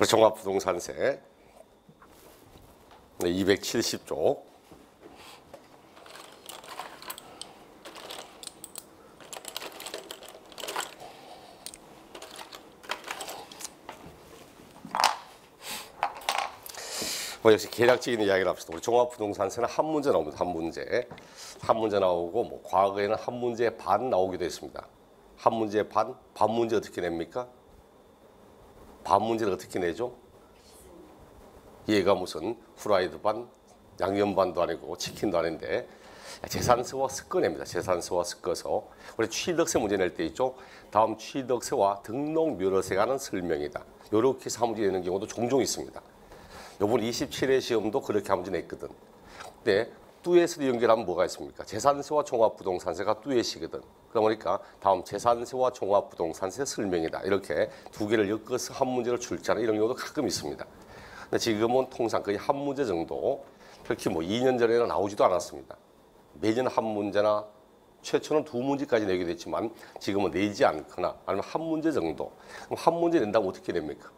종합부동산세 270쪽. 역시 계략적인 이야기를 합시다. 우리 종합부동산세는 한 문제 나옵니다. 한 문제 나오고 과거에는 한 문제에 반 나오기도 했습니다. 한 문제에 반 문제 어떻게 냅니까? 반 문제를 어떻게 내죠? 얘가 무슨 후라이드 반, 양념 반도 아니고 치킨도 아닌데 재산세와 섞어냅니다. 재산세와 섞어서 우리 취득세 문제 낼 때 있죠. 다음 취득세와 등록묘러세가 하는 설명이다. 이렇게 해서 문제 내는 경우도 종종 있습니다. 이번 27회 시험도 그렇게 한 문제 냈거든. 근데 뚜엣으로 연결하면 뭐가 있습니까? 재산세와 종합부동산세가 뚜엣이거든. 그러니까 다음 재산세와 종합부동산세 설명이다. 이렇게 두 개를 엮어서 한 문제를 출제하는 이런 경우도 가끔 있습니다. 근데 지금은 통상 거의 한 문제 정도, 특히 2년 전에는 나오지도 않았습니다. 매년 한 문제나 최초는 두 문제까지 내게 됐지만 지금은 내지 않거나 아니면 한 문제 정도. 그럼 한 문제 낸다면 어떻게 냅니까?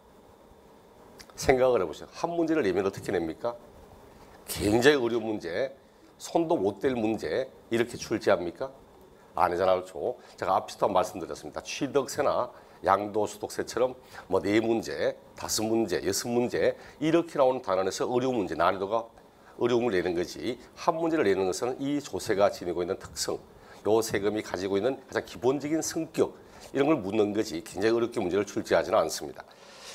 생각을 해보세요. 한 문제를 내면 어떻게 냅니까? 굉장히 어려운 문제, 손도 못 댈 문제 이렇게 출제합니까? 아니잖아요. 그렇죠? 제가 앞에서 말씀드렸습니다. 취득세나 양도소득세처럼 4문제, 5문제, 6문제 이렇게 나오는 단원에서 어려운 문제, 난이도가 어려움을 내는 거지 한 문제를 내는 것은 이 조세가 지니고 있는 특성, 요 세금이 가지고 있는 가장 기본적인 성격 이런 걸 묻는 거지 굉장히 어렵게 문제를 출제하지는 않습니다.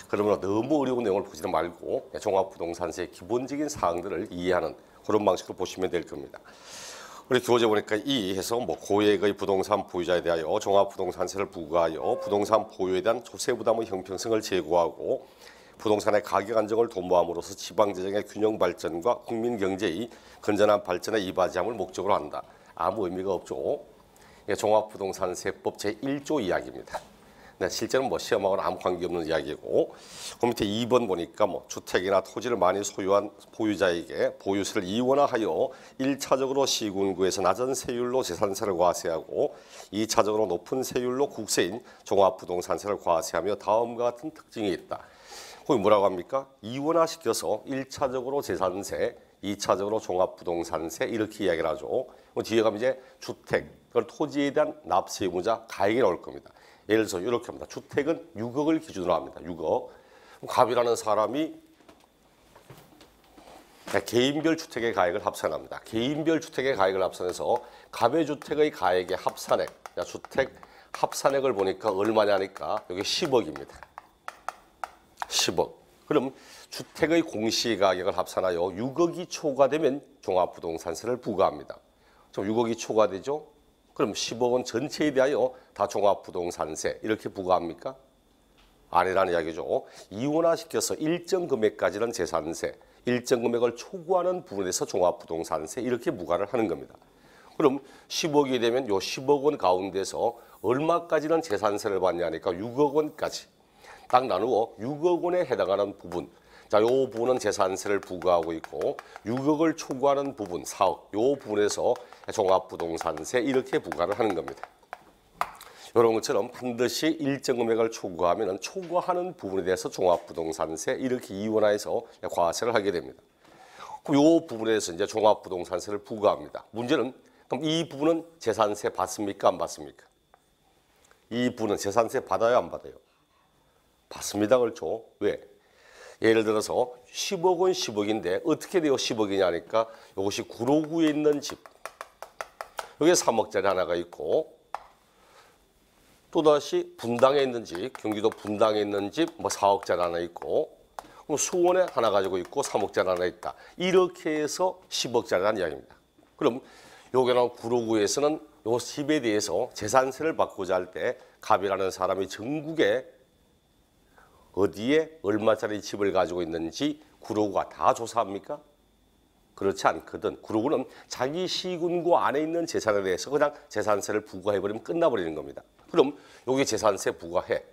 그러면 너무 어려운 내용을 보지는 말고 종합부동산세의 기본적인 사항들을 이해하는 그런 방식으로 보시면 될 겁니다. 우리 교재 보니까 이 해서 고액의 부동산 보유자에 대하여 종합부동산세를 부과하여 부동산 보유에 대한 조세 부담의 형평성을 제고하고 부동산의 가격 안정을 도모함으로써 지방재정의 균형 발전과 국민 경제의 건전한 발전에 이바지함을 목적으로 한다. 아무 의미가 없죠. 종합부동산세법 제1조 이야기입니다. 네, 실제는 시험하고는 아무 관계없는 이야기고 그 밑에 2번 보니까 주택이나 토지를 많이 소유한 보유자에게 보유세를 이원화하여 1차적으로 시군구에서 낮은 세율로 재산세를 과세하고 2차적으로 높은 세율로 국세인 종합부동산세를 과세하며 다음과 같은 특징이 있다. 거기 뭐라고 합니까? 이원화시켜서 1차적으로 재산세, 2차적으로 종합부동산세 이렇게 이야기를 하죠. 뒤에 가면 이제 주택, 토지에 대한 납세 의무자 가액이 나올 겁니다. 예를 들어서 이렇게 합니다. 주택은 6억을 기준으로 합니다. 6억. 갑이라는 사람이 개인별 주택의 가액을 합산합니다. 개인별 주택의 가액을 합산해서 갑의 주택의 가액의 합산액, 주택 합산액을 보니까 얼마냐니까 여기 10억입니다. 10억. 그럼 주택의 공시가격을 합산하여 6억이 초과되면 종합부동산세를 부과합니다. 6억이 초과되죠? 그럼 10억 원 전체에 대하여 다 종합부동산세 이렇게 부과합니까? 아니라는 이야기죠. 이원화시켜서 일정 금액까지는 재산세, 일정 금액을 초과하는 부분에서 종합부동산세 이렇게 부과를 하는 겁니다. 그럼 10억이 되면 요 10억 원 가운데서 얼마까지는 재산세를 받냐니까 6억 원까지 딱 나누어 6억 원에 해당하는 부분, 자, 요 부분은 재산세를 부과하고 있고 6억을 초과하는 부분, 4억, 요 부분에서 종합부동산세 이렇게 부과를 하는 겁니다. 이런 것처럼 반드시 일정 금액을 초과하면 초과하는 부분에 대해서 종합부동산세 이렇게 이원화해서 과세를 하게 됩니다. 그럼 요 부분에서 이제 종합부동산세를 부과합니다. 문제는 그럼 이 부분은 재산세 받습니까? 안 받습니까? 이 부분은 재산세 받아요? 안 받아요? 받습니다. 그렇죠? 왜? 예를 들어서 10억 원 10억인데 어떻게 돼요 10억이냐니까 이것이 구로구에 있는 집 여기에 3억짜리 하나가 있고 또다시 분당에 있는 집 경기도 분당에 있는 집 4억짜리 하나 있고 수원에 하나 가지고 있고 3억짜리 하나 있다. 이렇게 해서 10억짜리라는 이야기입니다. 그럼 여기는 구로구에서는 이 집에 대해서 재산세를 받고자 할 때 갑이라는 사람이 전국에 어디에 얼마짜리 집을 가지고 있는지 구로구가 다 조사합니까? 그렇지 않거든. 구로구는 자기 시군구 안에 있는 재산에 대해서 그냥 재산세를 부과해버리면 끝나버리는 겁니다. 그럼 여기 재산세 부과해.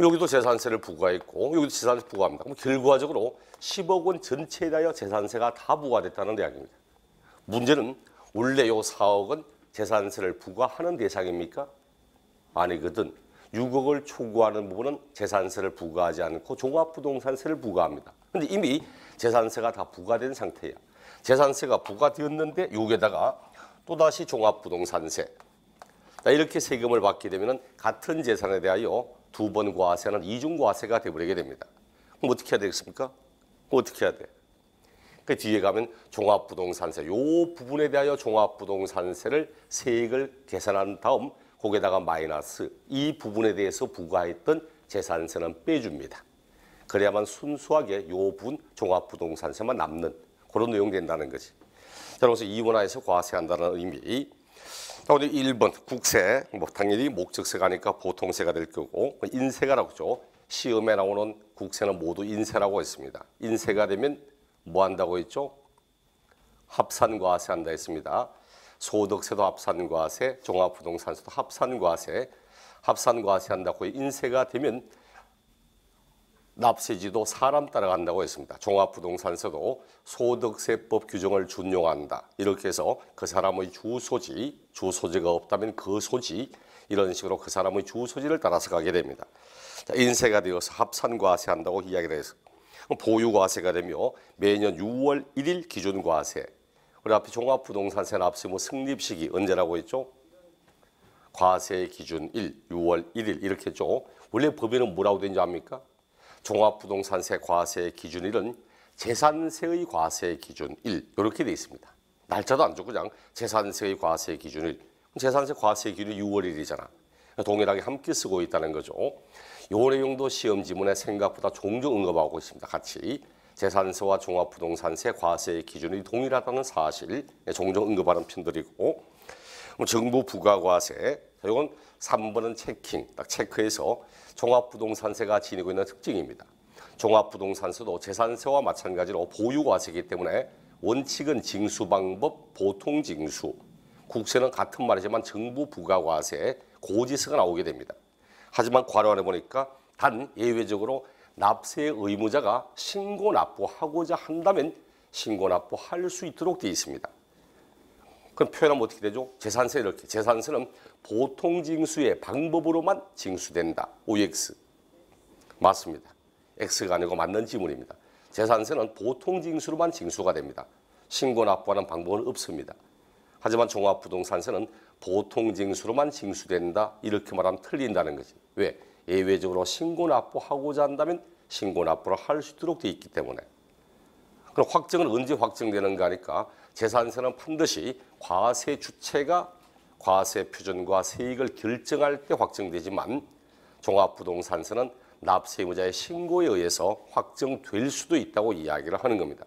여기도 재산세를 부과했고 여기도 재산세 부과합니다. 그럼 결과적으로 10억 원 전체에 대하여 재산세가 다 부과됐다는 이야기입니다. 문제는 원래 요 4억은 재산세를 부과하는 대상입니까? 아니거든. 6억을 초과하는 부분은 재산세를 부과하지 않고 종합부동산세를 부과합니다. 근데 이미 재산세가 다 부과된 상태야. 재산세가 부과되었는데 여기에다가 또다시 종합부동산세. 이렇게 세금을 받게 되면 같은 재산에 대하여 두 번 과세는 이중과세가 되어버리게 됩니다. 그럼 어떻게 해야 되겠습니까? 어떻게 해야 돼? 그 뒤에 가면 종합부동산세, 요 부분에 대하여 종합부동산세를 세액을 계산한 다음 거기에다가 마이너스 이 부분에 대해서 부과했던 재산세는 빼줍니다. 그래야만 순수하게 요 부분 종합부동산세만 남는 그런 내용이 된다는 거지. 자, 그래서 이원화해서 과세한다는 의미. 오늘 1번 국세, 뭐 당연히 목적세가니까 보통세가 될 거고 인세가라고 하죠. 시험에 나오는 국세는 모두 인세라고 했습니다. 인세가 되면 뭐 한다고 했죠? 합산과세 한다 했습니다. 소득세도 합산과세, 종합부동산세도 합산과세, 합산과세 한다고 인세가 되면 납세지도 사람 따라간다고 했습니다. 종합부동산세도 소득세법 규정을 준용한다. 이렇게 해서 그 사람의 주소지가 없다면 그 소지, 이런 식으로 그 사람의 주소지를 따라서 가게 됩니다. 자, 인세가 되어서 합산과세 한다고 이야기를 해서 보유과세가 되며 매년 6월 1일 기준과세. 우리 앞에 종합부동산세 납세 뭐 승립시기 언제라고 했죠? 과세 기준 6월 1일 이렇게 했죠. 원래 법에는 뭐라고 되는지 압니까? 종합부동산세 과세 기준일은 재산세의 과세 기준일 이렇게 돼 있습니다. 날짜도 안 좋고 그냥 재산세의 과세 기준일. 재산세 과세 기준이 6월 1일이잖아. 동일하게 함께 쓰고 있다는 거죠. 요 내용도 시험 지문에 생각보다 종종 언급하고 있습니다. 같이 재산세와 종합부동산세 과세 기준이 동일하다는 사실 종종 언급하는 편들이고 정부 부가과세 이건 3번은 체킹, 딱 체크해서 종합부동산세가 지니고 있는 특징입니다. 종합부동산세도 재산세와 마찬가지로 보유과세이기 때문에 원칙은 징수방법, 보통징수, 국세는 같은 말이지만 정부 부가과세, 고지서가 나오게 됩니다. 하지만 괄호 안에 보니까 단 예외적으로 납세 의무자가 신고 납부하고자 한다면 신고 납부할 수 있도록 되어 있습니다. 그럼 표현하면 어떻게 되죠? 재산세 이렇게. 재산세는 보통징수의 방법으로만 징수된다. OX. 맞습니다. X가 아니고 맞는 지문입니다. 재산세는 보통징수로만 징수가 됩니다. 신고 납부하는 방법은 없습니다. 하지만 종합부동산세는 보통징수로만 징수된다. 이렇게 말하면 틀린다는 거지. 왜? 예외적으로 신고 납부하고자 한다면 신고 납부를 할 수 있도록 되어 있기 때문에. 그럼 확정은 언제 확정되는가 하니까 재산세는 반드시 과세 주체가 과세 표준과 세액을 결정할 때 확정되지만 종합부동산세는 납세 의무자의 신고에 의해서 확정될 수도 있다고 이야기를 하는 겁니다.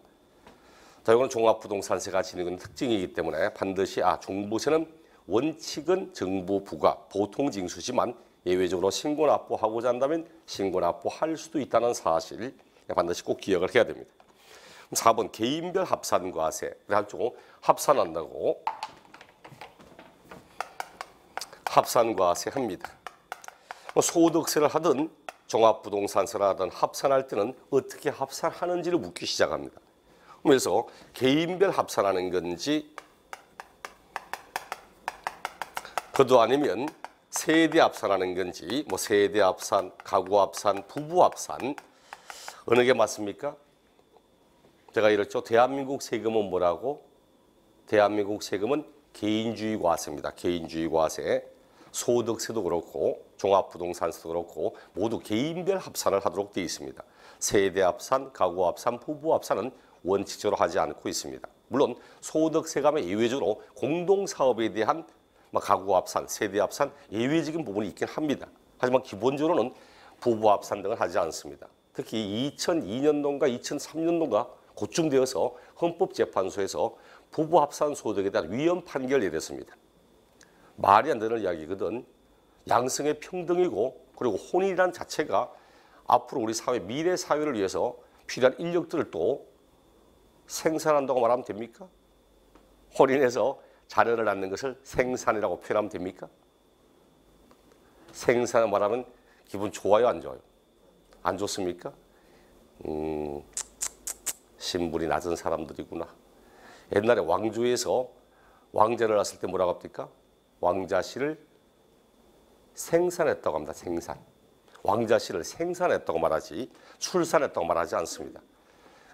자, 이건 종합부동산세가 지니고 있는 특징이기 때문에 반드시 종부세는 원칙은 정부 부가 보통징수지만 예외적으로 신고 납부하고자 한다면 신고 납부할 수도 있다는 사실 반드시 꼭 기억을 해야 됩니다. 4번 개인별 합산과세. 그래가지고 합산한다고 합산과세 합니다. 소득세를 하든 종합부동산세를 하든 합산할 때는 어떻게 합산하는지를 묻기 시작합니다. 그래서 개인별 합산하는 건지 그도 아니면 세대 합산하는 건지 뭐 세대 합산, 가구 합산, 부부 합산 어느 게 맞습니까? 제가 이랬죠. 대한민국 세금은 뭐라고? 대한민국 세금은 개인주의 과세입니다. 개인주의 과세. 소득세도 그렇고 종합부동산세도 그렇고 모두 개인별 합산을 하도록 되어 있습니다. 세대 합산, 가구 합산, 부부 합산은 원칙적으로 하지 않고 있습니다. 물론 소득세가 예외적으로 공동사업에 대한 가구 합산, 세대 합산 예외적인 부분이 있긴 합니다. 하지만 기본적으로는 부부 합산 등을 하지 않습니다. 특히 2002년도인가 2003년도인가 그쯤 되어서 헌법재판소에서 부부 합산 소득에 대한 위헌 판결을 내렸습니다. 말이 안 되는 이야기거든. 양성의 평등이고 그리고 혼인이란 자체가 앞으로 우리 사회 미래 사회를 위해서 필요한 인력들을 또 생산한다고 말하면 됩니까? 혼인해서 자녀를 낳는 것을 생산이라고 표현하면 됩니까? 생산을 말하면 기분 좋아요, 안 좋아요? 안 좋습니까? 신분이 낮은 사람들이구나. 옛날에 왕조에서 왕자를 낳았을 때 뭐라고 합니까? 왕자씨를 생산했다고 합니다. 생산. 왕자씨를 생산했다고 말하지 출산했다고 말하지 않습니다.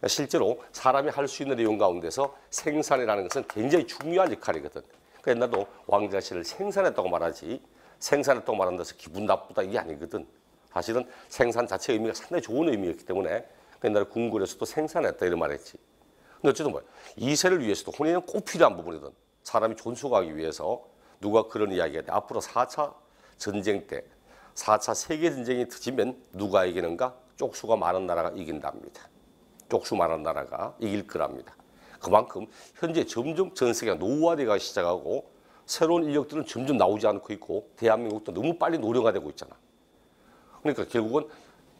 실제로 사람이 할 수 있는 내용 가운데서 생산이라는 것은 굉장히 중요한 역할이거든. 그러니까 옛날도 왕자씨를 생산했다고 말하지 생산했다고 말하는 데서 기분 나쁘다 이게 아니거든. 사실은 생산 자체의 의미가 상당히 좋은 의미였기 때문에 옛날에 궁궐에서도 생산했다 이런 말했지. 근데 어쨌든 뭐야. 이세를 위해서도 혼인은 꼭 필요한 부분이든 사람이 존속하기 위해서 누가 그런 이야기가 돼. 앞으로 4차 전쟁 때 4차 세계전쟁이 터지면 누가 이기는가? 쪽수가 많은 나라가 이긴답니다. 쪽수 많은 나라가 이길 거랍니다. 그만큼 현재 점점 전 세계가 노후화되기 시작하고 새로운 인력들은 점점 나오지 않고 있고 대한민국도 너무 빨리 노령화되고 있잖아. 그러니까 결국은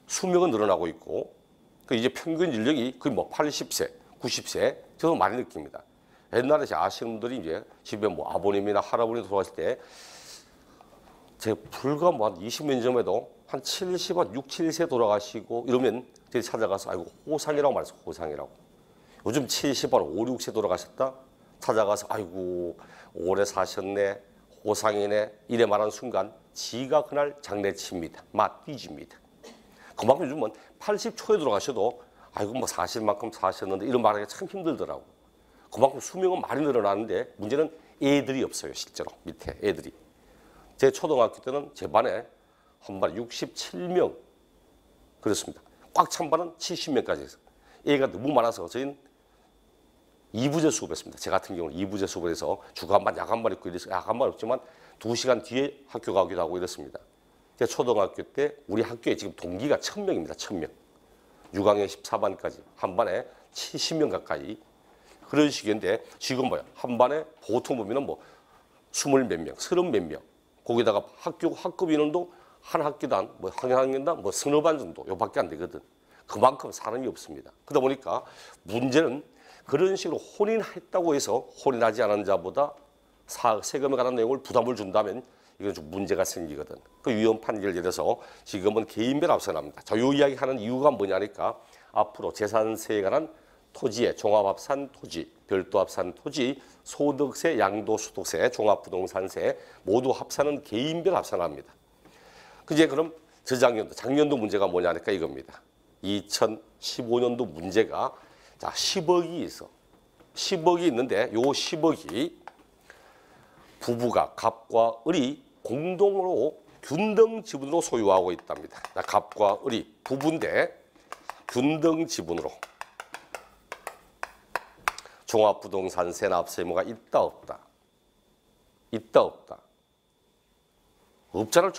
수명은 늘어나고 있고 이제 평균 연령이 거의 뭐 80세, 90세 저도 많이 느낍니다. 옛날에 아시는 분들이 이제 집에 뭐 아버님이나 할아버지 돌아가실 때 제가 불과 뭐 한 20년 전에도 한 70, 한 6, 7세 돌아가시고 이러면 제가 찾아가서 아이고 호상이라고 말했어. 호상이라고. 요즘 70, 한 5, 6세 돌아가셨다 찾아가서 아이고 오래 사셨네. 호상이네. 이래 말하는 순간 지가 그날 장례칩니다. 맞뒤집니다. 그만큼 요즘은 80초에 돌아가셔도 아이고 뭐 사실 만큼 사셨는데 이런 말하기가 참 힘들더라고. 그만큼 수명은 많이 늘어나는데 문제는 애들이 없어요. 실제로 밑에 애들이. 제 초등학교 때는 제 반에 한 반에 67명 그렇습니다. 꽉 찬 반은 70명까지 했어요. 애가 너무 많아서 저희는 2부제 수업했습니다. 제 같은 경우는 2부제 수업을 해서 주간반, 야간반 있고 이래서 야간반 없지만 2시간 뒤에 학교 가기도 하고 이랬습니다. 제 초등학교 때 우리 학교에 지금 동기가 1000명입니다. 1000명. 6학년 14반까지 한 반에 70명 가까이 그런 식인데 지금 뭐야 한 반에 보통 보면은 뭐 20 몇 명, 30 몇 명 거기다가 학급 인원도 한 학기당 뭐 한 학년당 뭐 서너 반 정도 요밖에 안 되거든. 그만큼 사람이 없습니다. 그러다 보니까 문제는 그런 식으로 혼인했다고 해서 혼인하지 않은 자보다 세금에 관한 내용을 부담을 준다면 이건 좀 문제가 생기거든. 그 위헌 판결 예에서 지금은 개인별 합산합니다. 자, 요 이야기 하는 이유가 뭐냐니까 앞으로 재산세에 관한 토지의 종합합산 토지, 별도합산 토지, 소득세, 양도소득세, 종합부동산세 모두 합산은 개인별 합산합니다. 그제 그럼 작년도 문제가 뭐냐니까 이겁니다. 2015년도 문제가 자 10억이 있어. 10억이 있는데 요 10억이 부부가 갑과 을이 공동으로 균등 지분으로 소유하고 있답니다. 자, 갑과 을이 부부인데 균등 지분으로 종합부동산세 납세 의무가 있다 없다. 있다 없다. 없잖아.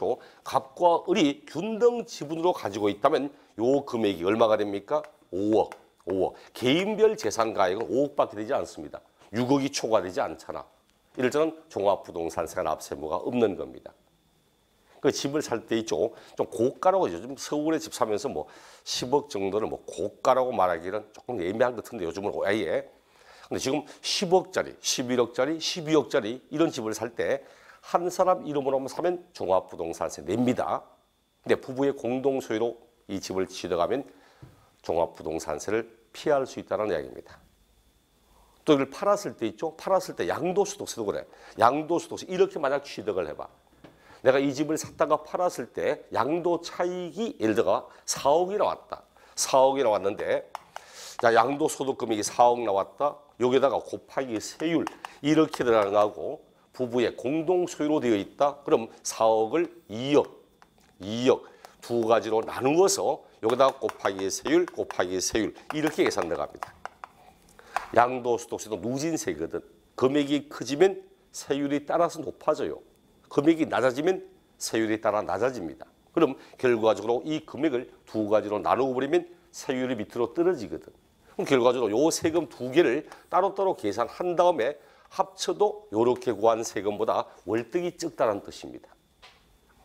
갑과 을이 균등 지분으로 가지고 있다면 요 금액이 얼마가 됩니까? 5억. 5억. 개인별 재산 가액은 5억밖에 되지 않습니다. 6억이 초과되지 않잖아. 이럴 때는 종합부동산세 납세 의무가 없는 겁니다. 그 집을 살 때 있죠. 좀 고가라고 요즘 서울에 집 사면서 뭐 10억 정도를 뭐 고가라고 말하기는 조금 애매한 것 같은데 요즘은 아예. 근데 지금 10억짜리, 11억짜리, 12억짜리 이런 집을 살 때 한 사람 이름으로만 사면 종합부동산세 냅니다. 근데 부부의 공동 소유로 이 집을 취득하면 종합부동산세를 피할 수 있다는 이야기입니다. 또 이걸 팔았을 때 있죠. 팔았을 때 양도소득세도 그래. 양도소득세 이렇게 만약 취득을 해봐. 내가 이 집을 샀다가 팔았을 때 양도 차익이 예를 들어 4억이 나왔다. 4억이 나왔는데 자, 양도소득 금액이 4억 나왔다. 여기다가 곱하기 세율 이렇게 들어가고 부부의 공동 소유로 되어 있다. 그럼 4억을 2억 두 가지로 나누어서 여기다가 곱하기 세율 이렇게 계산 들어갑니다. 양도소득세도 누진세거든. 금액이 커지면 세율이 따라서 높아져요. 금액이 낮아지면 세율이 따라 낮아집니다. 그럼 결과적으로 이 금액을 두 가지로 나누어 버리면 세율이 밑으로 떨어지거든. 그럼 결과적으로 요 세금 두 개를 따로따로 계산한 다음에 합쳐도 이렇게 구한 세금보다 월등히 적다는 뜻입니다.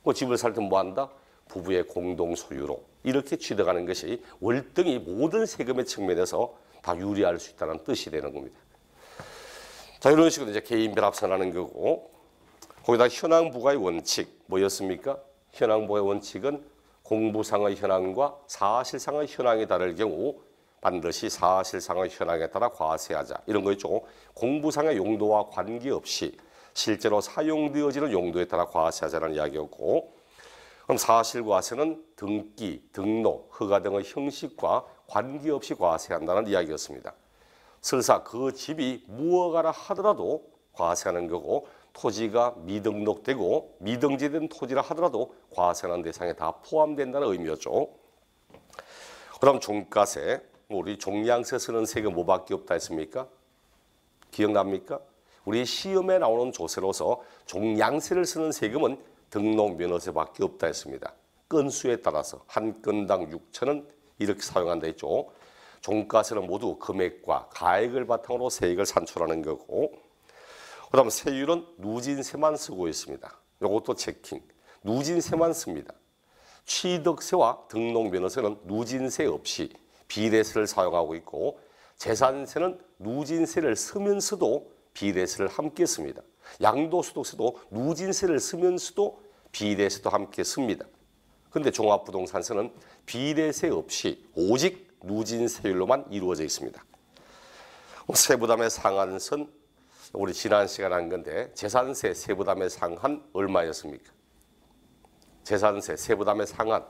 그 집을 살 때 뭐 한다? 부부의 공동 소유로 이렇게 취득하는 것이 월등히 모든 세금의 측면에서 다 유리할 수 있다는 뜻이 되는 겁니다. 자, 이런 식으로 이제 개인별 합산하는 거고 거기다 현황부가의 원칙 뭐였습니까? 현황부가의 원칙은 공부상의 현황과 사실상의 현황이 다를 경우 반드시 사실상의 현황에 따라 과세하자 이런 거 있죠. 공부상의 용도와 관계없이 실제로 사용되어지는 용도에 따라 과세하자는 이야기였고, 그럼 사실과세는 등기, 등록, 허가 등의 형식과 관계없이 과세한다는 이야기였습니다. 설사 그 집이 무허가라 하더라도 과세하는 거고, 토지가 미등록되고 미등재된 토지라 하더라도 과세하는 대상에 다 포함된다는 의미였죠. 그다음 종가세, 우리 종량세 쓰는 세금 뭐밖에 없다 했습니까? 기억납니까? 우리 시험에 나오는 조세로서 종량세를 쓰는 세금은 등록면허세밖에 없다 했습니다. 건수에 따라서 한 건당 6,000원 이렇게 사용한다 했죠. 종가세는 모두 금액과 가액을 바탕으로 세액을 산출하는 거고, 그다음 세율은 누진세만 쓰고 있습니다. 이것도 체킹. 누진세만 씁니다. 취득세와 등록면허세는 누진세 없이 비례세를 사용하고 있고, 재산세는 누진세를 쓰면서도 비례세를 함께 씁니다. 양도소득세도 누진세를 쓰면서도 비례세도 함께 씁니다. 그런데 종합부동산세는 비례세 없이 오직 누진세율로만 이루어져 있습니다. 세부담의 상한선, 우리 지난 시간에 한 건데, 재산세 세부담의 상한 얼마였습니까? 재산세 세부담의 상한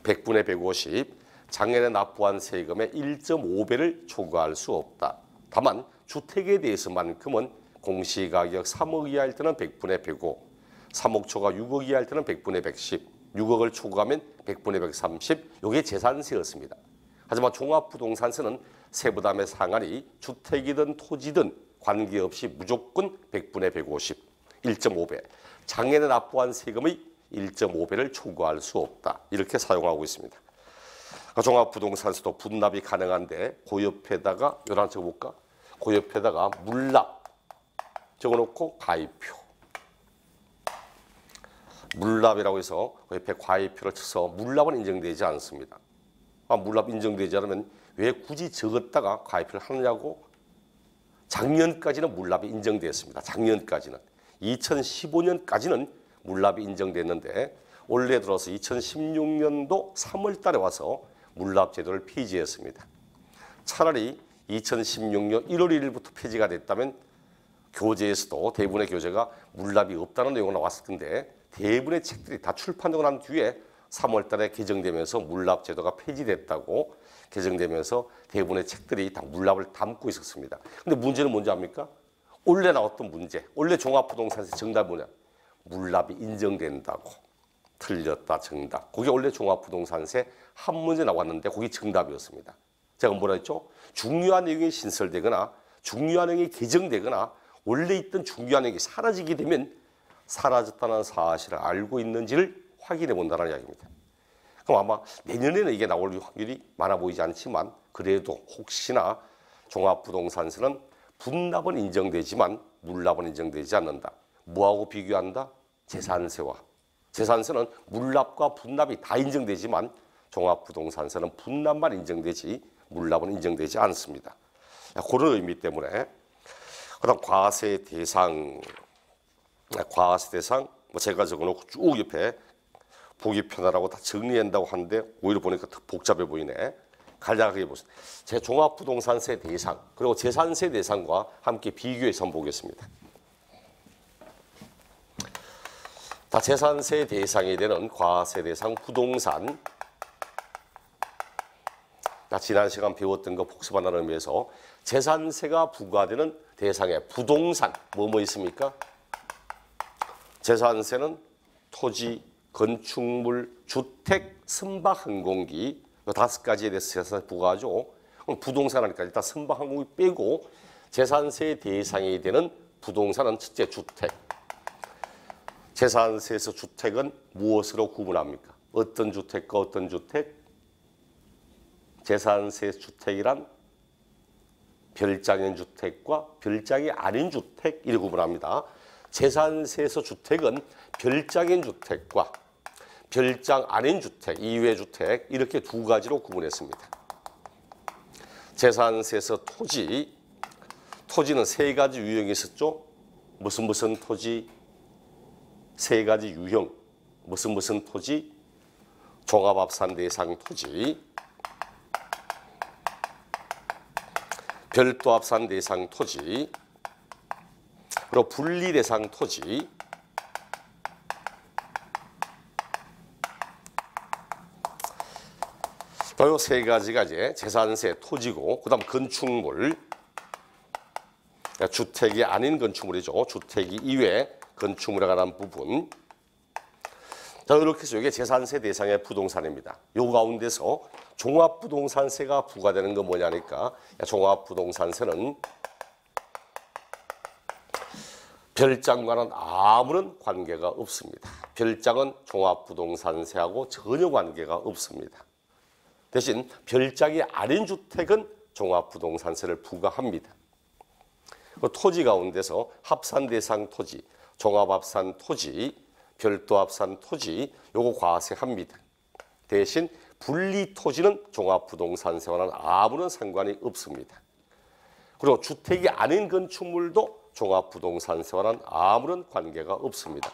100분의 150, 작년에 납부한 세금의 1.5배를 초과할 수 없다. 다만 주택에 대해서만큼은 공시가격 3억 이하일 때는 100분의 105, 3억 초과 6억 이하일 때는 100분의 110, 6억을 초과하면 100분의 130, 이게 재산세였습니다. 하지만 종합부동산세는 세부담의 상한이 주택이든 토지든 관계없이 무조건 100분의 150, 1.5배, 작년에 납부한 세금의 1.5배를 초과할 수 없다. 이렇게 사용하고 있습니다. 종합부동산세도 분납이 가능한데, 그 옆에다가 요런 적어볼까? 그 옆에다가 물납 적어놓고 가입표. 물납이라고 해서 그 옆에 가입표를 쳐서 물납은 인정되지 않습니다. 물납 인정되지 않으면 왜 굳이 적었다가 가입표를 하느냐고. 작년까지는 물납이 인정됐습니다. 작년까지는. 2015년까지는 물납이 인정됐는데, 올해 들어서 2016년도 3월 달에 와서 물납 제도를 폐지했습니다. 차라리 2016년 1월 1일부터 폐지가 됐다면 교재에서도 대부분의 교재가 물납이 없다는 내용이 나왔을 텐데, 대부분의 책들이 다 출판되고 난 뒤에 3월 달에 개정되면서 물납 제도가 폐지됐다고 개정되면서 대부분의 책들이 다 물납을 담고 있었습니다. 근데 문제는 뭔지 압니까? 올해 나왔던 문제, 올해 종합부동산세 정답이 뭐냐? 물납이 인정된다고. 틀렸다, 정답. 그게 원래 종합부동산세 한 문제 나왔는데 그게 정답이었습니다. 제가 뭐라 했죠? 중요한 내용이 신설되거나 중요한 내용이 개정되거나 원래 있던 중요한 내용이 사라지게 되면 사라졌다는 사실을 알고 있는지를 확인해 본다는 이야기입니다. 그럼 아마 내년에는 이게 나올 확률이 많아 보이지 않지만, 그래도 혹시나 종합부동산세는 분납은 인정되지만 물납은 인정되지 않는다. 뭐하고 비교한다? 재산세와. 재산세는 물납과 분납이 다 인정되지만 종합부동산세는 분납만 인정되지 물납은 인정되지 않습니다. 그런 의미 때문에. 그다음 과세 대상, 뭐 제가 적어놓고 쭉 옆에 보기 편하라고 다 정리한다고 하는데 오히려 보니까 더 복잡해 보이네. 간략하게 보세요. 제 종합부동산세 대상 그리고 재산세 대상과 함께 비교해서 한번 보겠습니다. 다 재산세 대상이 되는 과세 대상 부동산. 지난 시간 배웠던 거 복습한다는 의미에서 재산세가 부과되는 대상의 부동산 뭐뭐 있습니까? 재산세는 토지, 건축물, 주택, 선박, 항공기 5가지에 대해서 재산세 부과하죠. 그럼 부동산 하니까 일단 선박, 항공기 빼고 재산세 대상이 되는 부동산은 첫째 주택. 재산세에서 주택은 무엇으로 구분합니까? 어떤 주택과 어떤 주택? 재산세 주택이란 별장인 주택과 별장이 아닌 주택 이렇게 구분합니다. 재산세에서 주택은 별장인 주택과 별장 아닌 주택, 이외 주택 이렇게 두 가지로 구분했습니다. 재산세에서 토지는 세 가지 유형이 있었죠. 무슨 토지? 세 가지 유형. 무슨 토지? 종합합산 대상 토지, 별도 합산 대상 토지, 그리고 분리대상 토지, 이 세 가지가 이제 재산세, 토지고, 그다음 건축물, 주택이 아닌 건축물이죠. 주택이 이외 건축물에 관한 부분. 자, 이렇게 해서 이게 재산세 대상의 부동산입니다. 요 가운데서 종합부동산세가 부과되는 건 뭐냐니까, 종합부동산세는 별장과는 아무런 관계가 없습니다. 별장은 종합부동산세하고 전혀 관계가 없습니다. 대신 별장이 아닌 주택은 종합부동산세를 부과합니다. 그 토지 가운데서 합산대상 토지, 종합합산 토지, 별도합산 토지 요거 과세합니다. 대신 분리토지는 종합부동산세와는 아무런 상관이 없습니다. 그리고 주택이 아닌 건축물도 종합부동산세와는 아무런 관계가 없습니다.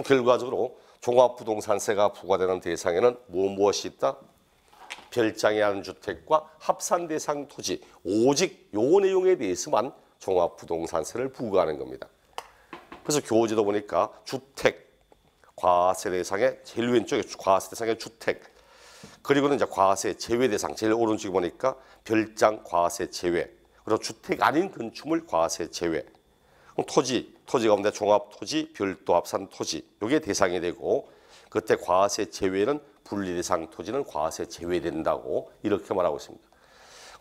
결과적으로 종합부동산세가 부과되는 대상에는 무엇이 있다? 별장이 아닌 주택과 합산대상 토지, 오직 요 내용에 대해서만 종합부동산세를 부과하는 겁니다. 그래서 교재도 보니까 주택, 과세 대상의 제일 왼쪽에 과세 대상의 주택, 그리고는 이제 과세 제외 대상, 제일 오른쪽에 보니까 별장 과세 제외, 그리고 주택 아닌 건축물 과세 제외. 토지 가운데 종합토지, 별도합산 토지, 이게 대상이 되고, 그때 과세 제외는 분리대상 토지는 과세 제외된다고 이렇게 말하고 있습니다.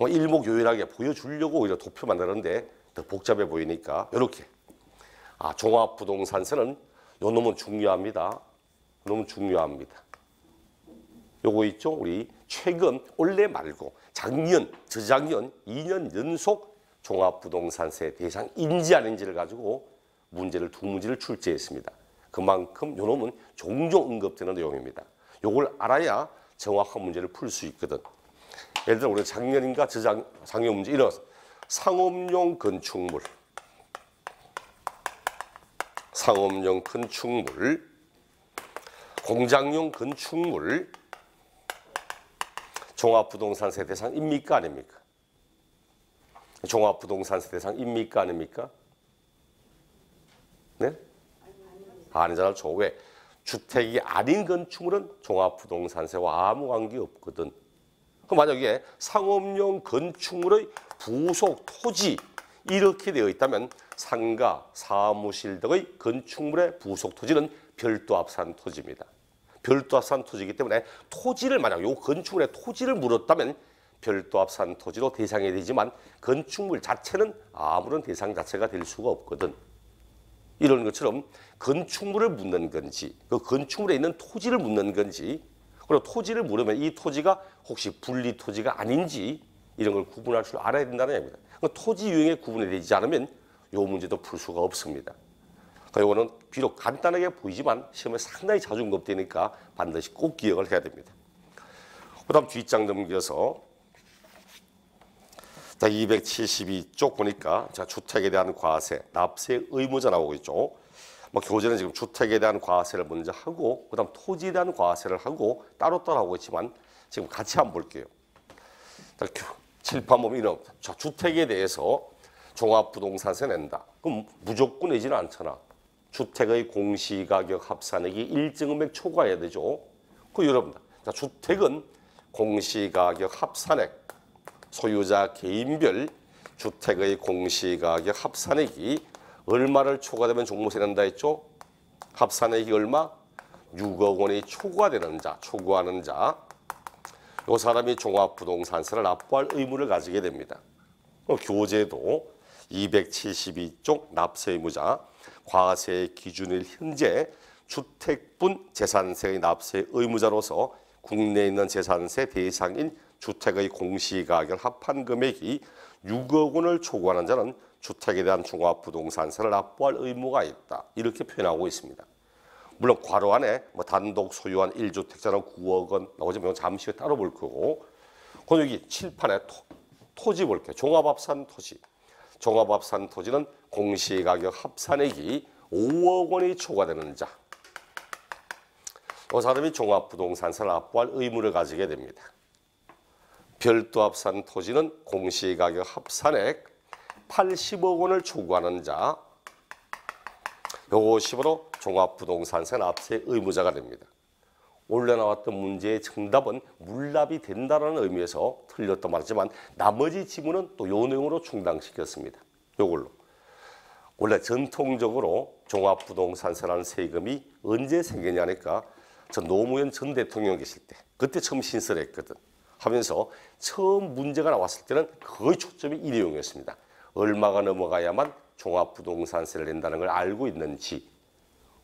일목요연하게 보여주려고 오히려 도표 만드는데 더 복잡해 보이니까 이렇게. 종합부동산세는 요 놈은 중요합니다. 너무 중요합니다. 요거 있죠? 우리 최근 올해 말고 작년, 저작년 2년 연속 종합부동산세 대상 인지 아닌지를 가지고 두 문제를 출제했습니다. 그만큼 요 놈은 종종 언급되는 내용입니다. 요걸 알아야 정확한 문제를 풀 수 있거든. 예를 들어 우리 작년인가 작년 문제 이런 상업용 건축물, 공장용 건축물 종합부동산세 대상입니까 아닙니까? 종합부동산세 대상입니까 아닙니까? 네? 아니잖아. 왜? 주택이 아닌 건축물은 종합부동산세와 아무 관계 없거든. 그럼 만약에 상업용 건축물의 부속 토지 이렇게 되어 있다면 상가, 사무실 등의 건축물의 부속 토지는 별도합산 토지입니다. 별도합산 토지이기 때문에 토지를 만약 요 건축물의 토지를 물었다면 별도합산 토지로 대상이 되지만 건축물 자체는 아무런 대상 자체가 될 수가 없거든. 이런 것처럼 건축물을 묻는 건지, 그 건축물에 있는 토지를 묻는 건지, 그리고 토지를 물으면 이 토지가 혹시 분리 토지가 아닌지 이런 걸 구분할 줄 알아야 된다는 얘기입니다. 토지 유형에 구분이 되지 않으면 이 문제도 풀 수가 없습니다. 이거는 비록 간단하게 보이지만 시험에 상당히 자주 언급되니까 반드시 꼭 기억을 해야 됩니다. 그 다음 뒷장 넘겨서 272쪽 보니까 주택에 대한 과세, 납세 의무자 나오고 있죠. 교재는 지금 주택에 대한 과세를 먼저 하고 그 다음 토지에 대한 과세를 하고 따로따로 하고 있지만 지금 같이 한번 볼게요. 칠판 보면 이런 주택에 대해서 종합부동산세 낸다. 그럼 무조건 내지는 않잖아. 주택의 공시가격 합산액이 일정 금액 초과해야 되죠. 여러분, 주택은 공시가격 합산액, 소유자 개인별 주택의 공시가격 합산액이 얼마를 초과되면 종부세 낸다 했죠? 합산액이 얼마? 6억 원이 초과되는 자, 초과하는 자. 이 사람이 종합부동산세를 납부할 의무를 가지게 됩니다. 교재도 272쪽 납세 의무자, 과세의 기준일 현재 주택분 재산세의 납세 의무자로서 국내에 있는 재산세 대상인 주택의 공시가격 합한 금액이 6억 원을 초과하는 자는 주택에 대한 종합부동산세를 납부할 의무가 있다. 이렇게 표현하고 있습니다. 물론 괄호 안에 단독 소유한 1주택자는 9억 원 나오지만 잠시 후에 따로 볼 거고, 그럼 여기 칠판에 토지 볼게요. 종합합산 토지. 종합합산 토지는 공시가격 합산액이 5억 원이 초과되는 자. 이 사람이 종합부동산세를 납부할 의무를 가지게 됩니다. 별도합산 토지는 공시가격 합산액 80억 원을 초과하는 자. 요것이 바로 종합부동산세 납세 의무자가 됩니다. 원래 나왔던 문제의 정답은 물납이 된다는 의미에서 틀렸단 말이지만 나머지 지문은 또 요 내용으로 충당시켰습니다. 요걸로. 원래 전통적으로 종합부동산세라는 세금이 언제 생겼냐니까 전 노무현 전 대통령 계실 때 그때 처음 신설했거든 하면서 처음 문제가 나왔을 때는 거의 초점이 이 내용이었습니다. 얼마가 넘어가야만 종합부동산세를 낸다는 걸 알고 있는지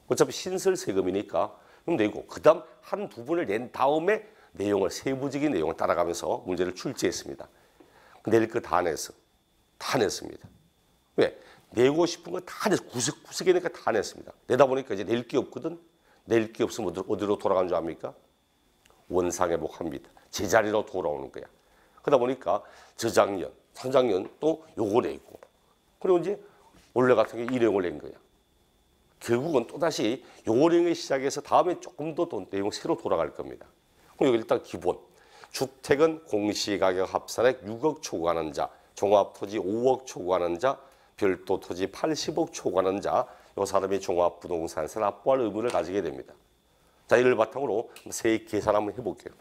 어차피 신설 세금이니까 그럼 내고 그 다음 한두 분을 낸 다음에 내용을 세부적인 내용을 따라가면서 문제를 출제했습니다. 낼 거 다 냈어. 다 냈습니다. 왜? 내고 싶은 거 다 냈어. 구석구석이니까 다 냈습니다. 내다 보니까 이제 낼 게 없거든. 낼 게 없으면 어디로 돌아간 줄 압니까? 원상회복합니다. 제자리로 돌아오는 거야. 그러다 보니까 저작년, 상작년 또 요거 내고 그리고 이제 원래 같은 게 일행을 낸 거야. 결국은 또다시 요령의 시작해서 다음에 조금 더 내용 새로 돌아갈 겁니다. 그럼 여기 일단 기본. 주택은 공시가격 합산액 6억 초과하는 자, 종합토지 5억 초과하는 자, 별도 토지 80억 초과하는 자, 요 사람이 종합부동산세 납부할 의무를 가지게 됩니다. 자, 이를 바탕으로 세액 계산 한번 해볼게요.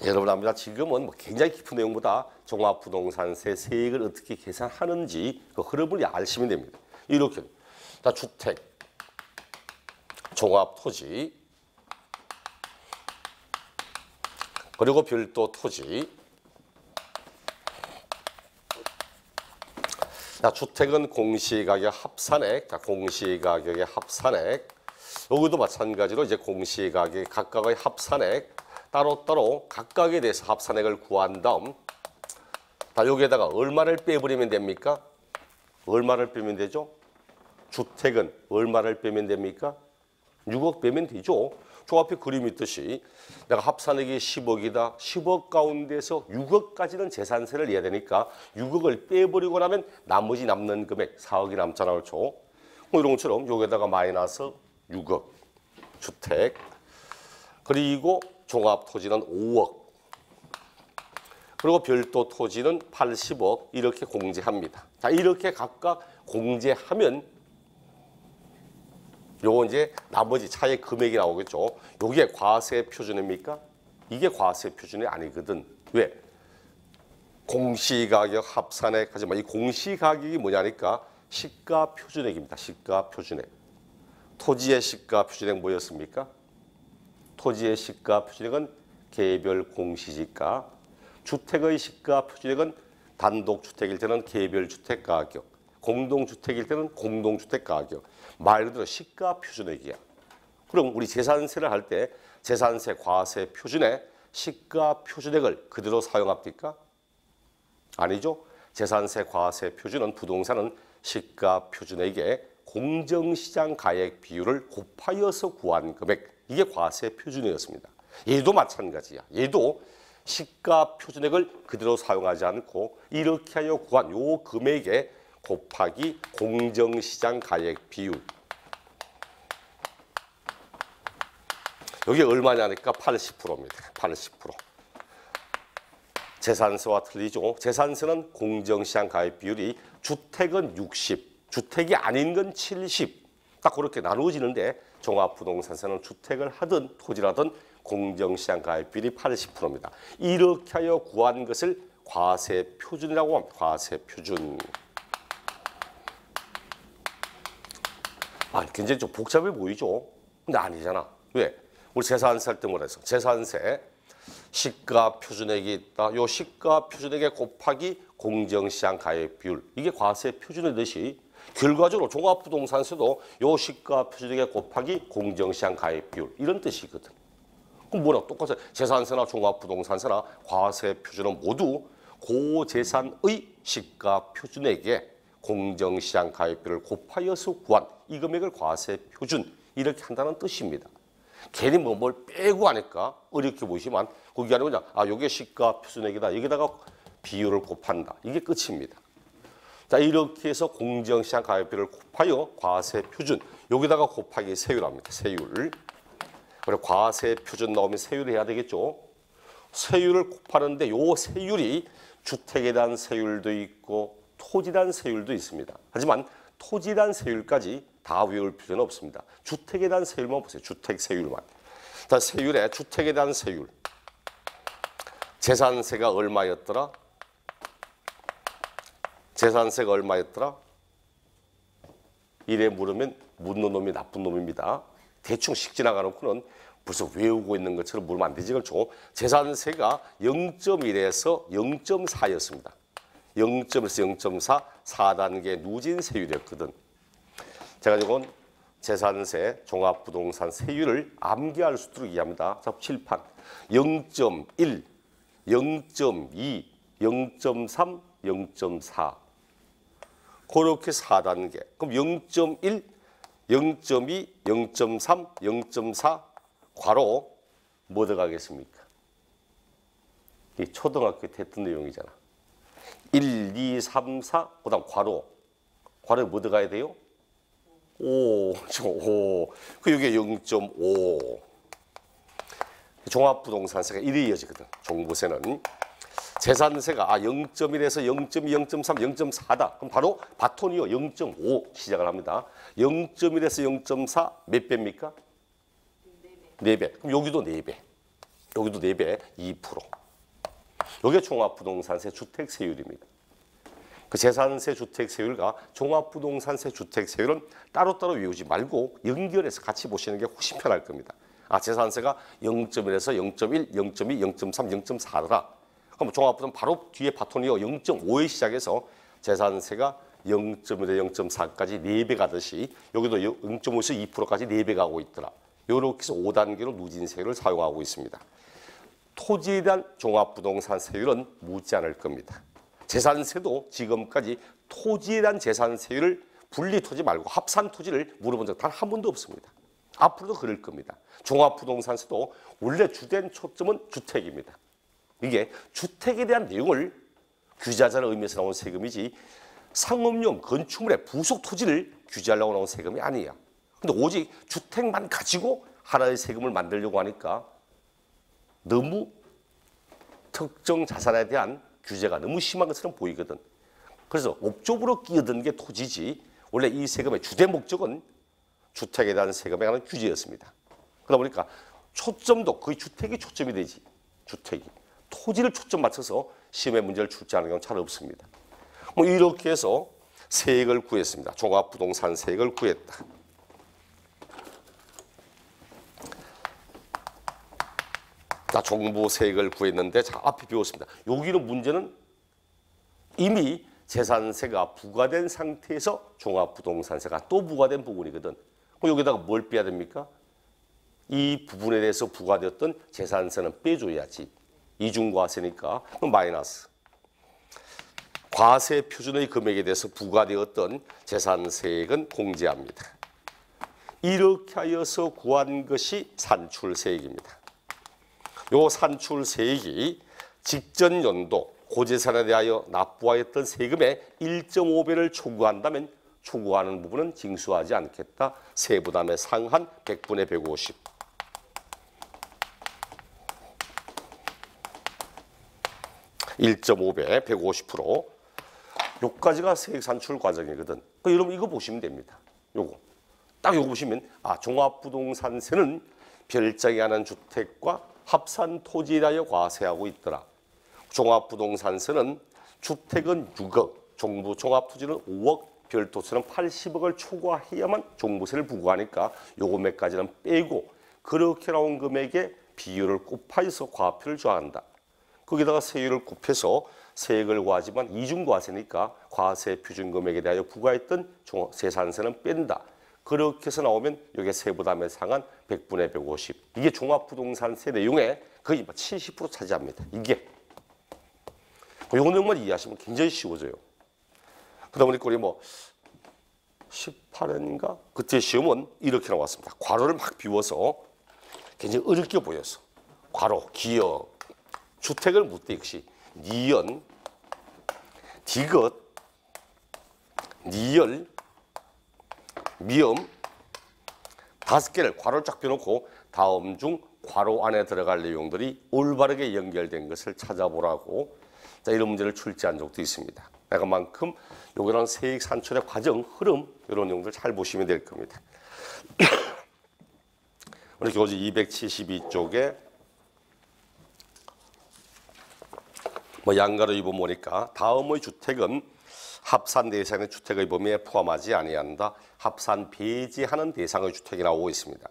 여러분 압니다. 지금은 굉장히 깊은 내용보다 종합부동산세 세액을 어떻게 계산하는지 그 흐름을 아시면 됩니다. 이렇게 자, 주택, 종합토지, 그리고 별도 토지. 자, 주택은 공시가격 합산액, 자, 공시가격의 합산액. 여기도 마찬가지로 이제 공시가격 각각의 합산액. 따로따로 각각에 대해서 합산액을 구한 다음 자, 여기에다가 얼마를 빼버리면 됩니까? 얼마를 빼면 되죠? 주택은 얼마를 빼면 됩니까? 6억 빼면 되죠. 저 앞에 그림이 있듯이 내가 합산액이 10억이다. 10억 가운데서 6억까지는 재산세를 내야 되니까 6억을 빼버리고 나면 나머지 남는 금액 4억이 남잖아요. 그렇죠? 이런 것처럼 여기에다가 마이너스 6억 주택 그리고 종합토지는 5억 그리고 별도 토지는 80억 이렇게 공제합니다. 자, 이렇게 각각 공제하면 요거 이제 나머지 차액 금액이 나오겠죠. 요게 과세 표준입니까? 이게 과세 표준이 아니거든. 왜? 공시가격 합산액 하지만 이 공시가격이 뭐냐니까 시가 표준액입니다. 시가 표준액. 토지의 시가 표준액 뭐였습니까? 토지의 시가 표준액은 개별 공시지가, 주택의 시가 표준액은 단독주택일 때는 개별주택 가격, 공동주택일 때는 공동주택 가격. 말 그대로 시가 표준액이야. 그럼 우리 재산세를 할 때 재산세 과세 표준에 시가 표준액을 그대로 사용합니까? 아니죠. 재산세 과세 표준은 부동산은 시가 표준액에 공정시장 가액 비율을 곱하여서 구한 금액 이게 과세 표준이었습니다. 얘도 마찬가지야. 얘도 시가 표준액을 그대로 사용하지 않고 이렇게 하여 구한 요 금액에 곱하기 공정시장 가액 비율. 여기 얼마냐니까 80%입니다. 80%. 재산세와 틀리죠. 재산세는 공정시장 가액 비율이 주택은 60, 주택이 아닌 건 70. 딱 그렇게 나누어지는데 종합부동산세는 주택을 하든 토지라든 공정시장 가액 비율이 80%입니다. 이렇게 하여 구한 것을 과세 표준이라고 합니다. 과세 표준. 굉장히 좀 복잡해 보이죠? 근데 아니잖아. 왜? 우리 재산세 할 때 뭐라 했어? 재산세 시가 표준액이 있다. 요 시가 표준액에 곱하기 공정시장 가액 비율. 이게 과세 표준이듯이 결과적으로 종합부동산세도 요 시가 표준액에 곱하기 공정시장 가액 비율. 이런 뜻이거든. 그럼 뭐라 똑같아. 재산세나 종합부동산세나 과세 표준은 모두 고재산의 시가 표준액에 공정시장 가액비를 곱하여서 구한 이 금액을 과세 표준 이렇게 한다는 뜻입니다. 괜히 뭘 빼고 하니까 어렵게 보이지만 그게 아니고 그냥 요게 시가 표준액이다. 여기다가 비율을 곱한다. 이게 끝입니다. 자, 이렇게 해서 공정시장 가액비를 곱하여 과세 표준 여기다가 곱하기 세율합니다. 세율. 그리고 과세 표준 나오면 세율을 해야 되겠죠. 세율을 곱하는데 요 세율이 주택에 대한 세율도 있고 토지에 대한 세율도 있습니다. 하지만 토지에 대한 세율까지 다 외울 필요는 없습니다. 주택에 대한 세율만 보세요. 주택 세율만. 자, 세율에 주택에 대한 세율. 재산세가 얼마였더라? 재산세가 얼마였더라? 이래 물으면 묻는 놈이 나쁜 놈입니다. 대충 씩 지나가놓고는 벌써 외우고 있는 것처럼 물으면 안 되지. 그렇죠? 재산세가 0.1에서 0.4였습니다. 0.1에서 0.4, 4단계 누진세율이었거든. 제가 이건 재산세, 종합부동산 세율을 암기할 수 있도록 이해합니다. 자, 칠판. 0.1, 0.2, 0.3, 0.4. 그렇게 4단계. 그럼 0.1, 0.2, 0.3, 0.4 괄호 뭐 들어가겠습니까? 이 초등학교 때 했던 내용이잖아. 1, 2, 3, 4, 그 다음 괄호에 뭐 들어가야 돼요? 5, 5. 그 이게 0.5. 종합부동산세가 1에 이어지거든. 종부세는. 재산세가 0.1에서 0.2, 0.3, 0.4다. 그럼 바로 바톤이요. 0.5 시작을 합니다. 0.1에서 0.4 몇 배입니까? 4배. 그럼 여기도 4배. 여기도 4배, 2%. 이게 종합부동산세 주택세율입니다. 그 재산세 주택세율과 종합부동산세 주택세율은 따로따로 외우지 말고 연결해서 같이 보시는 게 훨씬 편할 겁니다. 재산세가 0.1에서 0.1, 0.2, 0.3, 0.4더라. 그럼 종합부동산 바로 뒤에 바톤이요. 0.5에 시작해서 재산세가 0.1에서 0.4까지 4배 가듯이 여기도 0.5에서 2%까지 4배 가고 있더라. 이렇게 해서 5단계로 누진세율을 사용하고 있습니다. 토지에 대한 종합부동산 세율은 묻지 않을 겁니다. 재산세도 지금까지 토지에 대한 재산세율을 분리토지 말고 합산토지를 물어본 적 단 한 번도 없습니다. 앞으로도 그럴 겁니다. 종합부동산세도 원래 주된 초점은 주택입니다. 이게 주택에 대한 내용을 규제하자는 의미에서 나온 세금이지 상업용 건축물의 부속 토지를 규제하려고 나온 세금이 아니야. 근데 오직 주택만 가지고 하나의 세금을 만들려고 하니까 너무 특정 자산에 대한 규제가 너무 심한 것처럼 보이거든. 그래서 업종으로 끼어든 게 토지지 원래 이 세금의 주된 목적은 주택에 대한 세금에 관한 규제였습니다. 그러다 보니까 초점도 거의 주택이 초점이 되지. 주택이. 토지를 초점 맞춰서 시험에 문제를 출제하는 경우는 잘 없습니다. 뭐 이렇게 해서 세액을 구했습니다. 종합부동산 세액을 구했다. 자, 종부세액을 구했는데 자, 앞에 배웠습니다. 여기는 문제는 이미 재산세가 부과된 상태에서 종합부동산세가 또 부과된 부분이거든. 그럼 여기다가 뭘 빼야 됩니까? 이 부분에 대해서 부과되었던 재산세는 빼줘야지. 이중과세니까 그럼 마이너스. 과세 표준의 금액에 대해서 부과되었던 재산세액은 공제합니다. 이렇게 하여서 구한 것이 산출세액입니다. 요 산출세액이 직전 연도 고재산에 대하여 납부하였던 세금의 1.5배를 초과한다면 초과하는 부분은 징수하지 않겠다. 세부담의 상한 100분의 150. (1.5배) 150%. 요까지가 세액 산출 과정이거든. 여러분 이거 보시면 됩니다. 요거 딱 요거 보시면 종합부동산세는 별장에 하는 주택과 합산 토지에 대하여 과세하고 있더라. 종합부동산세는 주택은 6억, 종부 종합토지는 5억, 별도세는 80억을 초과해야만 종부세를 부과하니까 요 금액까지는 빼고 그렇게 나온 금액의 비율을 곱하여서 과표를 조항한다. 거기다가 세율을 곱해서 세액을 과하지만 이중과세니까 과세 표준금액에 대하여 부과했던 재산세는 뺀다. 그렇게 해서 나오면 이게 세부담의 상한 100분의 150. 이게 종합부동산세 내용의 거의 70% 차지합니다. 이게. 이 내용만 이해하시면 굉장히 쉬워져요. 그러다 보니까 우리 18회인가? 그때 시험은 이렇게 나왔습니다. 괄호를 막 비워서 굉장히 어렵게 보여서. 괄호, 기역, 주택을 묻되 역시 니연, 디귿, 니열, 미음 5개를 괄호를 쫙 펴놓고 다음 중 괄호 안에 들어갈 내용들이 올바르게 연결된 것을 찾아보라고 자, 이런 문제를 출제한 적도 있습니다. 그만큼 요거는 세액 산출의 과정, 흐름 이런 내용들 잘 보시면 될 겁니다. 우리 교재 272쪽에 양가로 입어 보니까 다음의 주택은 합산 대상의 주택의 범위에 포함하지 아니한다. 합산 배제하는 대상의 주택이 나오고 있습니다.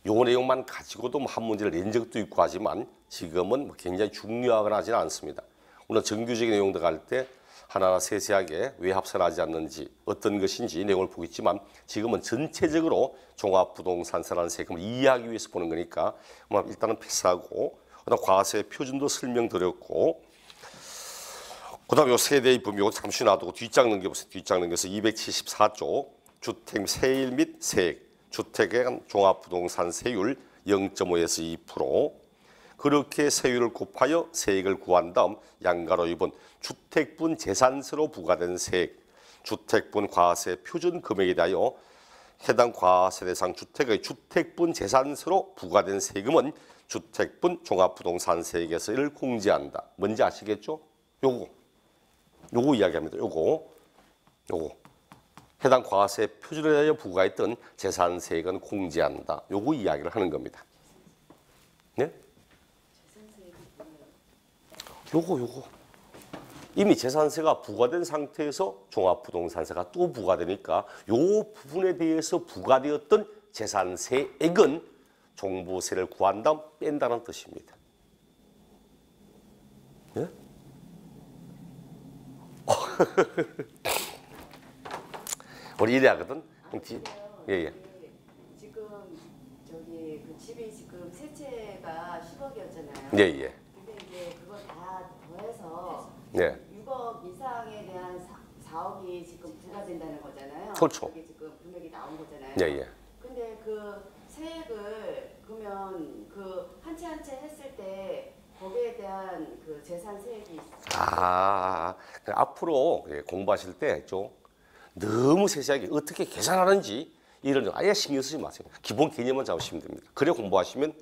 요 내용만 가지고도 한 문제를 낸 적도 있고 하지만 지금은 굉장히 중요하거나 하지는 않습니다. 물론 정규적인 내용 들어갈 때 하나하나 세세하게 왜 합산하지 않는지 어떤 것인지 내용을 보겠지만 지금은 전체적으로 종합부동산세라는 세금을 이해하기 위해서 보는 거니까 일단은 패스하고 그다음 과세 표준도 설명드렸고 그다음 요 세대의 범위 요 잠시 놔두고 뒷장 넘겨보세요. 뒷장 넘겨서 274조 주택 세일 및 세액 주택에 대한 종합부동산세율 0.5에서 2% 그렇게 세율을 곱하여 세액을 구한 다음 양가로 입은 주택분 재산세로 부과된 세액 주택분 과세 표준 금액에 대하여 해당 과세 대상 주택의 주택분 재산세로 부과된 세금은 주택분 종합부동산세액에서 이를 공제한다. 뭔지 아시겠죠? 요거 이야기합니다. 요거 해당 과세 표준에 대하여 부과했던 재산세액은 공제한다. 요거 이야기를 하는 겁니다. 네? 요거 이미 재산세가 부과된 상태에서 종합부동산세가 또 부과되니까 요 부분에 대해서 부과되었던 재산세액은 종부세를 구한 다음 뺀다는 뜻입니다. 네? 우리 이래 하거든. 예. 지금 저기 그 집이 지금 세 채가 10억이었잖아요. 예. 근데 이제 그거 다 더해서 네. 6억 이상에 대한 4억이 지금 부과된다는 거잖아요. 그렇죠. 그게 지금 금액이 나온 거잖아요. 예. 근데 그 세액을 그러면 그 한 채 한 채 했을 때 거기에 대한 그 재산세액이 있어요. 앞으로 공부하실 때 좀 너무 세세하게 어떻게 계산하는지 이런 거 아예 신경 쓰지 마세요. 기본 개념만 잡으시면 됩니다. 그래 공부하시면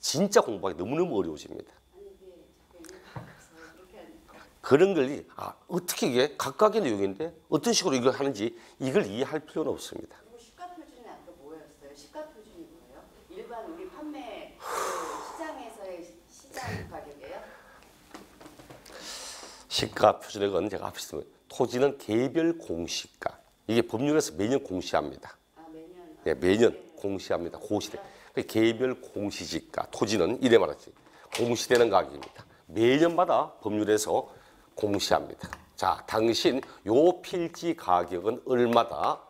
진짜 공부하기 너무너무 어려워집니다. 아니 이게 자꾸 읽어서 그렇게 하니까. 그런 걸 어떻게 이게 각각의 내용인데 어떤 식으로 이걸 하는지 이걸 이해할 필요는 없습니다. 그리고 시가 표준이 아까 뭐였어요? 시가 표준이 뭐예요? 일반 우리 판매 그 시장에서의 시장 가격이에요? 시가 표준액은 제가 앞에 있으면 토지는 개별 공시가 이게 법률에서 매년 공시합니다. 매년. 네, 매년 공시합니다. 고시돼. 개별 공시지가 토지는 이래 말하지 공시되는 가격입니다. 매년마다 법률에서 공시합니다. 자, 당신 요 필지 가격은 얼마다?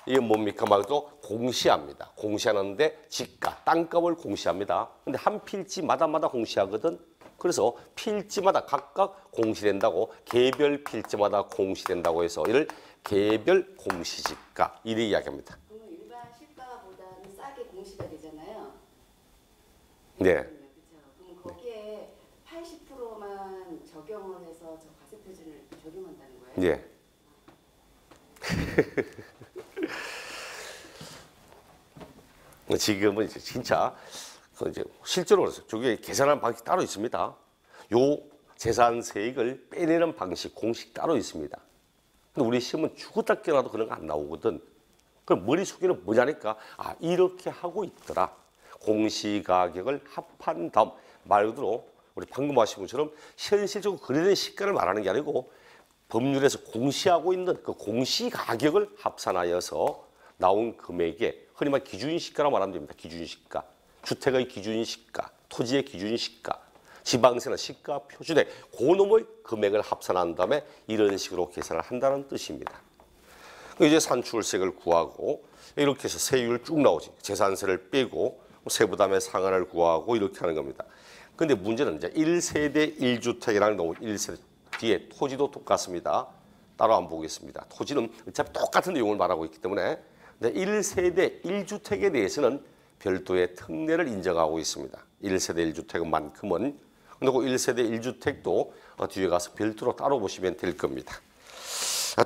이게 뭡니까? 말도 공시합니다. 공시하는데 지가, 땅값을 공시합니다. 근데 한 필지마다 공시하거든. 그래서 필지마다 각각 공시된다고 개별 필지마다 공시된다고 해서 이를 개별 공시지가 이렇게 이야기합니다. 그러면 일반 시가보다는 싸게 공시가 되잖아요. 네. 그렇죠. 그럼 거기에 80%만 적용을 해서 저 과세 표준을 적용한다는 거예요? 네. 지금은 이제 진짜 이제 실제로 그래서 저게 계산하는 방식이 따로 있습니다. 요 재산세액을 빼내는 방식 공식 따로 있습니다. 근데 우리 시험은 죽었다 깨어나도 그런 거 안 나오거든. 그럼 머릿속에는 뭐냐니까 이렇게 하고 있더라. 공시가격을 합한 다음 말 그대로 우리 방금 하신 것처럼 현실적으로 거래된 시가를 말하는 게 아니고 법률에서 공시하고 있는 그 공시가격을 합산하여서 나온 금액에 흔히 말 기준시가라고 말하면 됩니다. 기준시가. 주택의 기준시가, 토지의 기준시가, 지방세나 시가 표준액 그놈의 금액을 합산한 다음에 이런 식으로 계산을 한다는 뜻입니다. 이제 산출세액을 구하고 이렇게 해서 세율 쭉 나오지. 재산세를 빼고 세부담의 상한을 구하고 이렇게 하는 겁니다. 근데 문제는 이제 1세대 1주택이라는 거 1세대 뒤에 토지도 똑같습니다. 따로 안 보겠습니다. 토지는 어차피 똑같은 내용을 말하고 있기 때문에 1세대 1주택에 대해서는 별도의 특례를 인정하고 있습니다. 1세대 1주택만큼은. 근데 그 1세대 1주택도 뒤에 가서 별도로 따로 보시면 될 겁니다.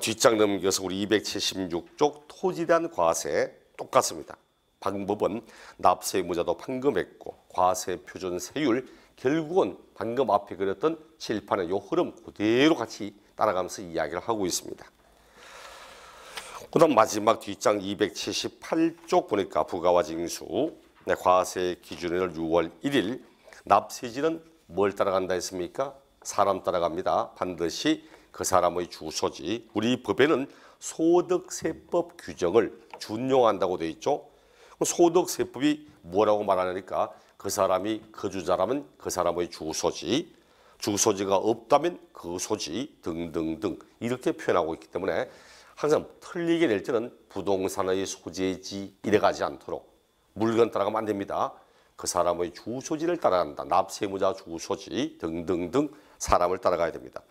뒷장 넘겨서 우리 276쪽 토지에 대한 과세 똑같습니다. 방법은 납세 의무자도 방금 했고 과세 표준 세율 결국은 방금 앞에 그렸던 칠판의 요 흐름 그대로 같이 따라가면서 이야기를 하고 있습니다. 그다음 마지막 뒷장 278쪽 보니까 부가와 징수 과세 기준일 6월 1일 납세지는 뭘 따라간다 했습니까? 사람 따라갑니다. 반드시 그 사람의 주소지. 우리 법에는 소득세법 규정을 준용한다고 되어 있죠. 소득세법이 뭐라고 말하니까 그 사람이 거주자라면 그 사람의 주소지, 주소지가 없다면 그 소지 등등등 이렇게 표현하고 있기 때문에 항상 틀리게 낼 때는 부동산의 소재지 이래 가지 않도록 물건 따라가면 안 됩니다. 그 사람의 주소지를 따라간다. 납세의무자 주소지 등등등 사람을 따라가야 됩니다.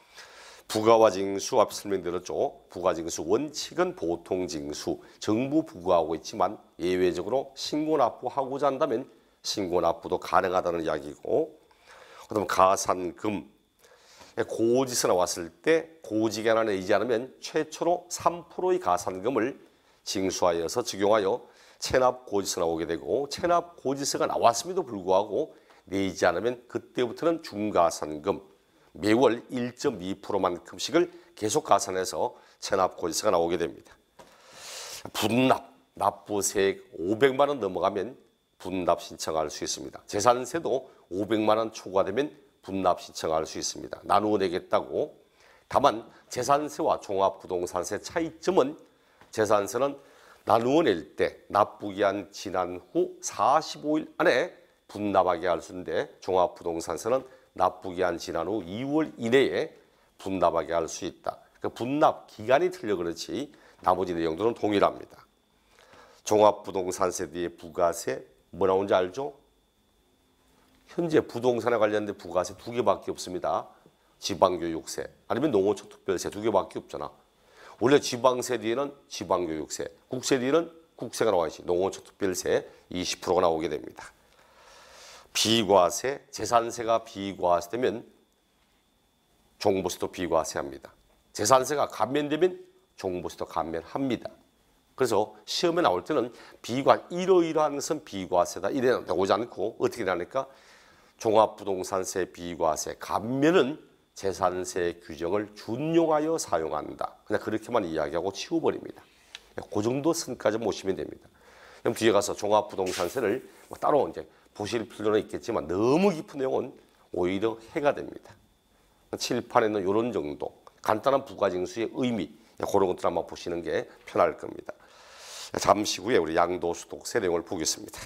부가와 징수 앞에 설명드렸죠. 부가징수 원칙은 보통징수, 정부 부과하고 있지만 예외적으로 신고납부하고자 한다면 신고납부도 가능하다는 이야기고, 그다음 가산금 고지서 나왔을 때 고지기한을 내지 않으면 최초로 3%의 가산금을 징수하여서 적용하여 체납 고지서 나오게 되고, 체납 고지서가 나왔음에도 불구하고 내지 않으면 그때부터는 중가산금 매월 1.2%만큼씩을 계속 가산해서 체납 고지서가 나오게 됩니다. 분납, 납부세액 500만 원 넘어가면 분납 신청할 수 있습니다. 재산세도 500만 원 초과되면 분납 신청할 수 있습니다. 나누어 내겠다고. 다만 재산세와 종합부동산세 차이점은 재산세는 나누어 낼 때 납부기한 지난 후 45일 안에 분납하게 할 수 있는데 종합부동산세는 납부기한 지난 후 2월 이내에 분납하게 할 수 있다. 그 분납 기간이 틀려 그렇지 나머지 내용들은 동일합니다. 종합부동산세 뒤에 부가세 뭐 나오는지 알죠? 현재 부동산에 관련된 부가세 2개밖에 없습니다. 지방교육세 아니면 농어촌특별세 2개밖에 없잖아. 원래 지방세 뒤에는 지방교육세, 국세 뒤에는 국세가 나와야지. 농어촌특별세 20%가 나오게 됩니다. 비과세, 재산세가 비과세 되면 종부세도 비과세합니다. 재산세가 감면되면 종부세도 감면합니다. 그래서 시험에 나올 때는 이러이러한 것은 비과세다 이래 나오지 않고 어떻게 하니까 종합부동산세 비과세 감면은 재산세 규정을 준용하여 사용한다. 그냥 그렇게만 이야기하고 치워버립니다. 그 정도 선까지 보시면 됩니다. 그럼 뒤에 가서 종합부동산세를 따로 이제 보실 필요는 있겠지만 너무 깊은 내용은 오히려 해가 됩니다. 칠판에는 이런 정도 간단한 부가징수의 의미 그런 것들 한번 보시는 게 편할 겁니다. 잠시 후에 우리 양도소득세 내용을 보겠습니다.